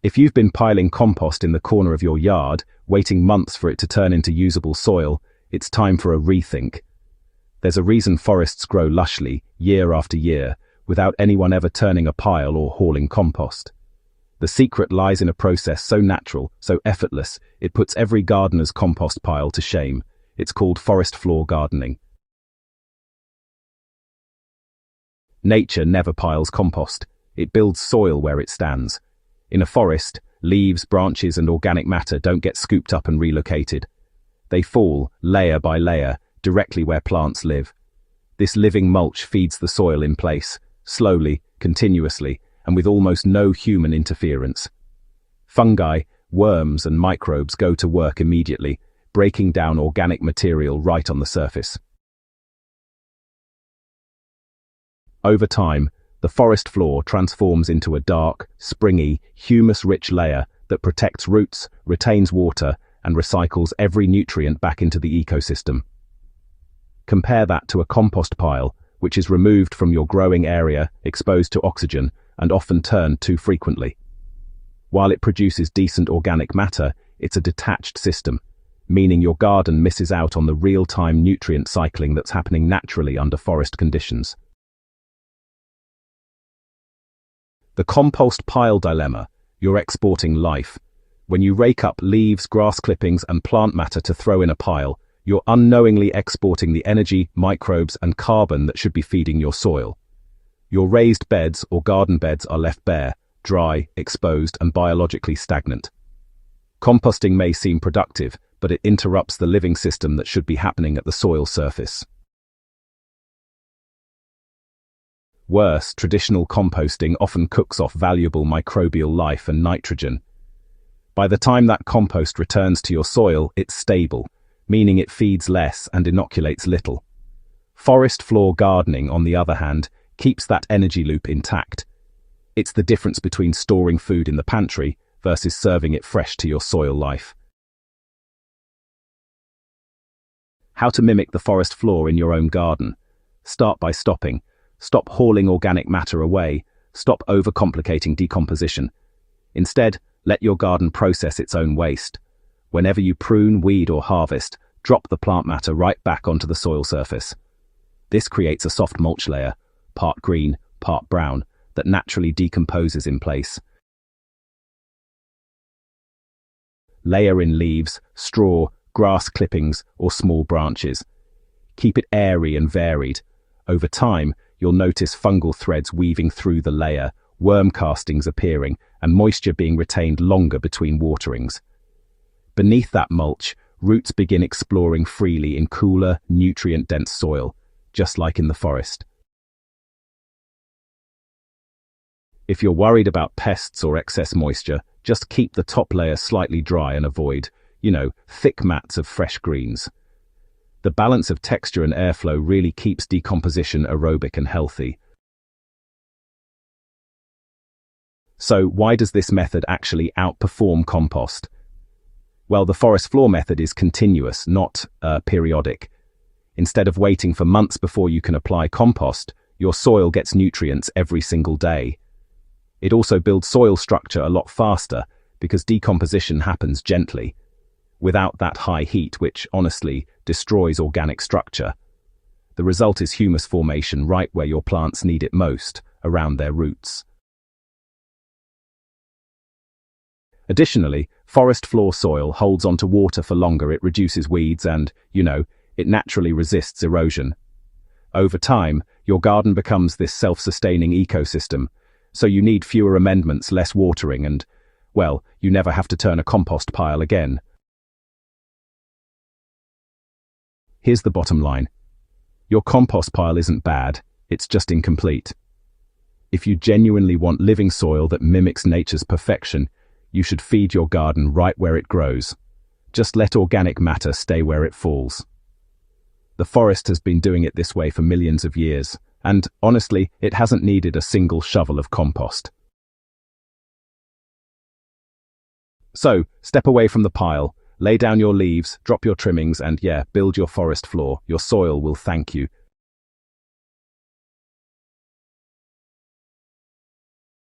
If you've been piling compost in the corner of your yard, waiting months for it to turn into usable soil, it's time for a rethink. There's a reason forests grow lushly, year after year, without anyone ever turning a pile or hauling compost. The secret lies in a process so natural, so effortless, it puts every gardener's compost pile to shame. It's called forest floor gardening. Nature never piles compost. It builds soil where it stands. In a forest, leaves, branches, and organic matter don't get scooped up and relocated. They fall, layer by layer, directly where plants live. This living mulch feeds the soil in place, slowly, continuously, and with almost no human interference. Fungi, worms, and microbes go to work immediately, breaking down organic material right on the surface. Over time, the forest floor transforms into a dark, springy, humus-rich layer that protects roots, retains water, and recycles every nutrient back into the ecosystem. Compare that to a compost pile, which is removed from your growing area, exposed to oxygen, and often turned too frequently. While it produces decent organic matter, it's a detached system, meaning your garden misses out on the real-time nutrient cycling that's happening naturally under forest conditions. The compost pile dilemma: you're exporting life. When you rake up leaves, grass clippings, and plant matter to throw in a pile, you're unknowingly exporting the energy, microbes, and carbon that should be feeding your soil. Your raised beds or garden beds are left bare, dry, exposed, and biologically stagnant. Composting may seem productive, but it interrupts the living system that should be happening at the soil surface. Worse, traditional composting often cooks off valuable microbial life and nitrogen. By the time that compost returns to your soil, it's stable, meaning it feeds less and inoculates little. Forest floor gardening, on the other hand, keeps that energy loop intact. It's the difference between storing food in the pantry versus serving it fresh to your soil life. How to mimic the forest floor in your own garden. Start by stopping. Stop hauling organic matter away. Stop overcomplicating decomposition. Instead, let your garden process its own waste. Whenever you prune, weed, or harvest, drop the plant matter right back onto the soil surface. This creates a soft mulch layer, part green, part brown, that naturally decomposes in place. Layer in leaves, straw, grass clippings, or small branches. Keep it airy and varied. Over time, you'll notice fungal threads weaving through the layer, worm castings appearing, and moisture being retained longer between waterings. Beneath that mulch, roots begin exploring freely in cooler, nutrient-dense soil, just like in the forest. If you're worried about pests or excess moisture, just keep the top layer slightly dry and avoid, thick mats of fresh greens. The balance of texture and airflow really keeps decomposition aerobic and healthy. So, why does this method actually outperform compost? Well, the forest floor method is continuous, not periodic. Instead of waiting for months before you can apply compost, your soil gets nutrients every single day. It also builds soil structure a lot faster because decomposition happens gently, without that high heat which, honestly, destroys organic structure. The result is humus formation right where your plants need it most, around their roots. Additionally, forest floor soil holds onto water for longer. It reduces weeds and, it naturally resists erosion. Over time, your garden becomes this self-sustaining ecosystem, so you need fewer amendments, less watering, and, well, you never have to turn a compost pile again. Here's the bottom line. Your compost pile isn't bad, it's just incomplete. If you genuinely want living soil that mimics nature's perfection, you should feed your garden right where it grows. Just let organic matter stay where it falls. The forest has been doing it this way for millions of years, and, honestly, it hasn't needed a single shovel of compost. So, step away from the pile. Lay down your leaves, drop your trimmings, and build your forest floor. Your soil will thank you.